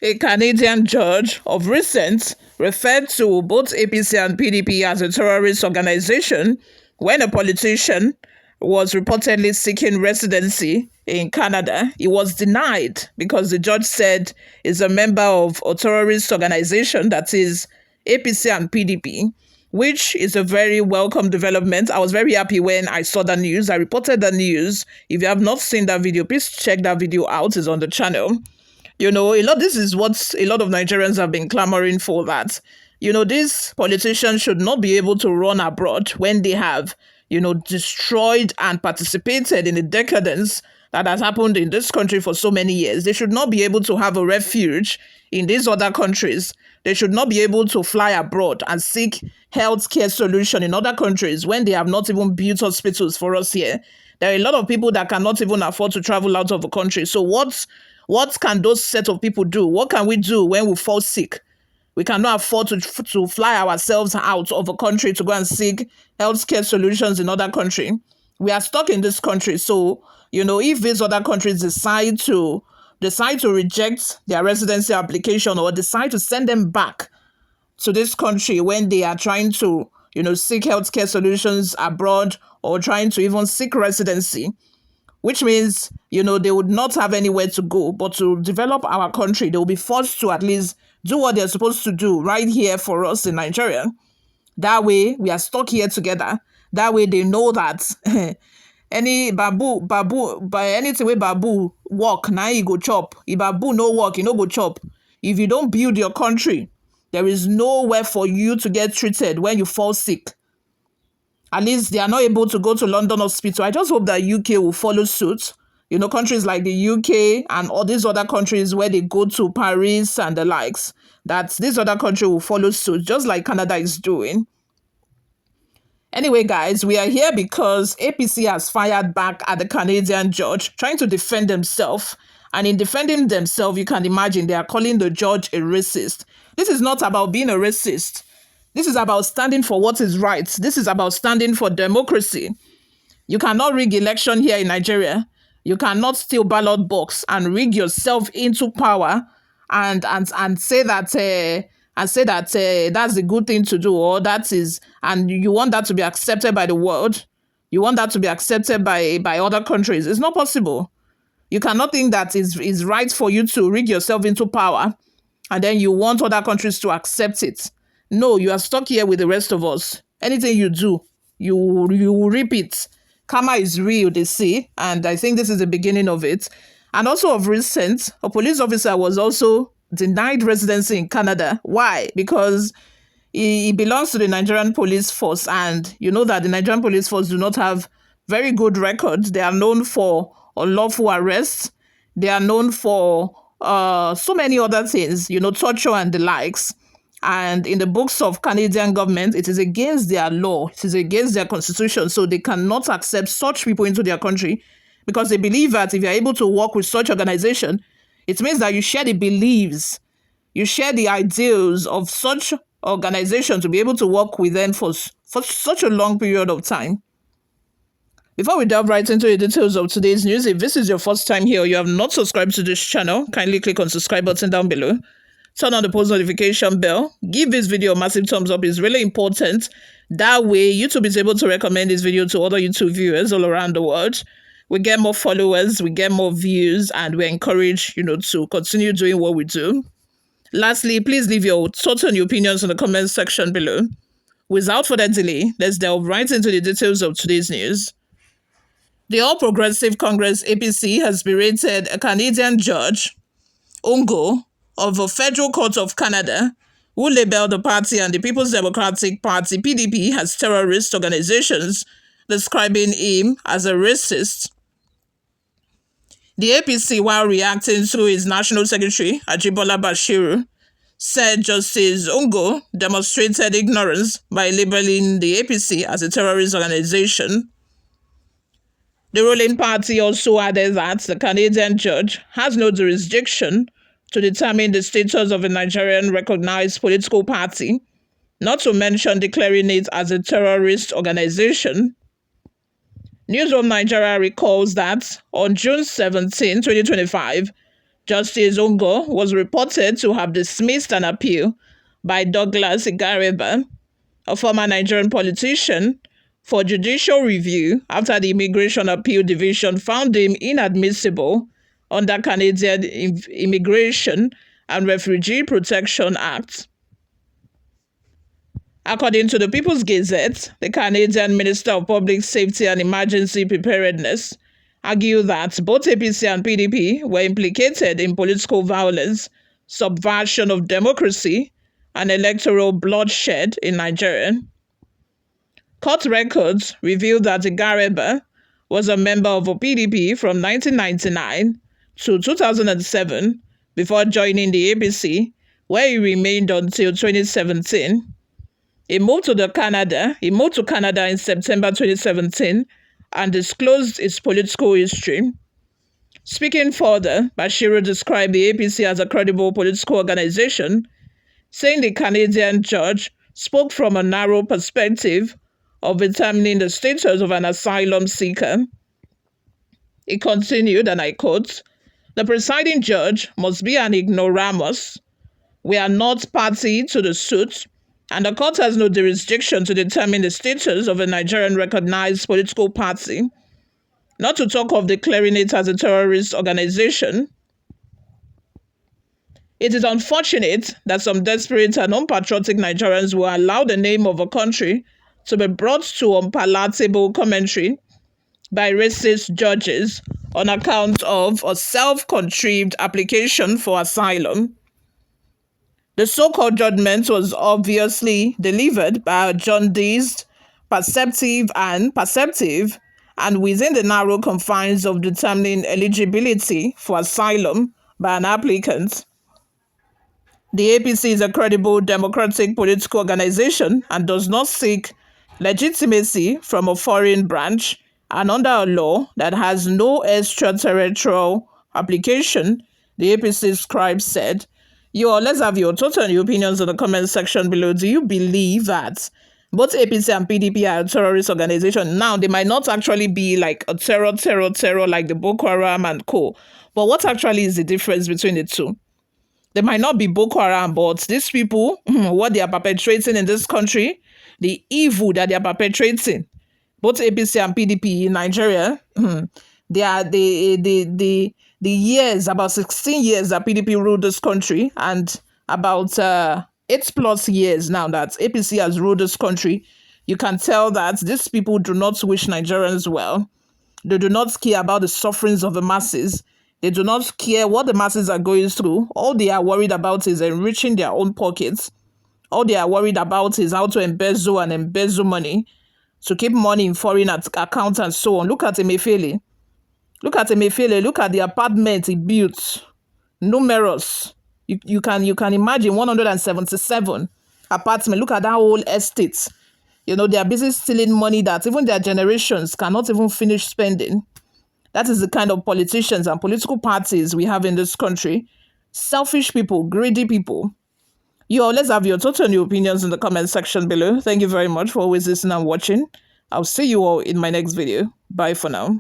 A Canadian judge of recent referred to both APC and PDP as a terrorist organization when a politician was reportedly seeking residency in Canada. He was denied because the judge said he's a member of a terrorist organization, that is APC and PDP, which is a very welcome development. I was very happy when I saw the news. I reported the news. If you have not seen that video, please check that video out. It's on the channel. This is what a lot of Nigerians have been clamoring for, that, these politicians should not be able to run abroad when they have, destroyed and participated in the decadence that has happened in this country for so many years. They should not be able to have a refuge in these other countries. They should not be able to fly abroad and seek healthcare solution in other countries when they have not even built hospitals for us here. There are a lot of people that cannot even afford to travel out of the country. So what can those set of people do? What can we do when we fall sick? We cannot afford to fly ourselves out of a country to go and seek healthcare solutions in other country. We are stuck in this country. So, if these other countries decide to reject their residency application or decide to send them back to this country when they are trying to, seek healthcare solutions abroad or trying to even seek residency, which means, they would not have anywhere to go, but to develop our country, they will be forced to at least do what they're supposed to do right here for us in Nigeria. That way, we are stuck here together. That way, they know that any by anything way babu work, now you go chop. If babu no work, you no go chop. If you don't build your country, there is nowhere for you to get treated when you fall sick. At least they are not able to go to London hospital. I just hope that UK will follow suit. Countries like the UK and all these other countries where they go to Paris and the likes, that this other country will follow suit, just like Canada is doing. Anyway, guys, we are here because APC has fired back at the Canadian judge, trying to defend themselves. And in defending themselves, you can imagine they are calling the judge a racist. This is not about being a racist. This is about standing for what is right. This is about standing for democracy. You cannot rig election here in Nigeria. You cannot steal ballot box and rig yourself into power and say that that's a good thing to do, or that is, and you want that to be accepted by the world. You want that to be accepted by other countries. It's not possible. You cannot think that is right for you to rig yourself into power and then you want other countries to accept it. No, you are stuck here with the rest of us. Anything you do, you reap it. Karma is real, they say, and I think this is the beginning of it. And also of recent, a police officer was also denied residency in Canada. Why? Because he belongs to the Nigerian police force, and you know that the Nigerian police force do not have very good records. They are known for unlawful arrests. They are known for so many other things, torture and the likes. And in the books of Canadian government, it is against their law. It is against their constitution. So they cannot accept such people into their country because they believe that if you're able to work with such organization, it means that you share the beliefs, you share the ideals of such organization to be able to work with them for such a long period of time. Before we delve right into the details of today's news, if this is your first time here or you have not subscribed to this channel, kindly click on the subscribe button down below. Turn on the post notification bell. Give this video a massive thumbs up. It's really important. That way, YouTube is able to recommend this video to other YouTube viewers all around the world. We get more followers, we get more views, and we're encouraged, to continue doing what we do. Lastly, please leave your thoughts and your opinions in the comment section below. Without further delay, let's delve right into the details of today's news. The All Progressive Congress APC has berated a Canadian judge, Phuong Ngo, of a federal court of Canada, who labeled the party and the People's Democratic Party (PDP) as terrorist organizations, describing him as a racist. The APC, while reacting to its National Secretary, Ajibola Basiru, said Justice Ngo demonstrated ignorance by labeling the APC as a terrorist organization. The ruling party also added that the Canadian judge has no jurisdiction to determine the status of a Nigerian recognized political party, not to mention declaring it as a terrorist organization. Newsroom Nigeria recalls that on June 17, 2025, Justice Ngo was reported to have dismissed an appeal by Douglas Igareba, a former Nigerian politician, for judicial review after the Immigration Appeal Division found him inadmissible under Canadian Immigration and Refugee Protection Act. According to the People's Gazette, the Canadian Minister of Public Safety and Emergency Preparedness argued that both APC and PDP were implicated in political violence, subversion of democracy, and electoral bloodshed in Nigeria. Court records reveal that Igareba was a member of a PDP from 1999 to 2007 before joining the APC, where he remained until 2017. He moved to Canada in September 2017 and disclosed his political history. Speaking further, Basiru described the APC as a credible political organization, saying the Canadian judge spoke from a narrow perspective of determining the status of an asylum seeker. He continued, and I quote, "The presiding judge must be an ignoramus. We are not party to the suit, and the court has no jurisdiction to determine the status of a Nigerian recognized political party, not to talk of declaring it as a terrorist organization. It is unfortunate that some desperate and unpatriotic Nigerians will allow the name of a country to be brought to unpalatable commentary by racist judges on account of a self-contrived application for asylum. The so-called judgment was obviously delivered by a jaundiced, perceptive, and within the narrow confines of determining eligibility for asylum by an applicant. The APC is a credible democratic political organization and does not seek legitimacy from a foreign branch and under a law that has no extraterritorial application," the APC scribe said. Let's have your thoughts and your opinions in the comment section below. Do you believe that both APC and PDP are a terrorist organization? Now, they might not actually be like a terror like the Boko Haram and co. But what actually is the difference between the two? They might not be Boko Haram, but these people, what they are perpetrating in this country, the evil that they are perpetrating, both APC and PDP in Nigeria, they are the years, about 16 years that PDP ruled this country, and about 8+ years now that APC has ruled this country. You can tell that these people do not wish Nigerians well. They do not care about the sufferings of the masses. They do not care what the masses are going through. All they are worried about is enriching their own pockets. All they are worried about is how to embezzle money, to keep money in foreign accounts and so on. Look at Emefiele. Look at the apartment he built. Numerous. You can imagine 177 apartments. Look at that whole estate. They are busy stealing money that even their generations cannot even finish spending. That is the kind of politicians and political parties we have in this country. Selfish people, greedy people. Let's have your thoughts and your opinions in the comment section below. Thank you very much for always listening and watching. I'll see you all in my next video. Bye for now.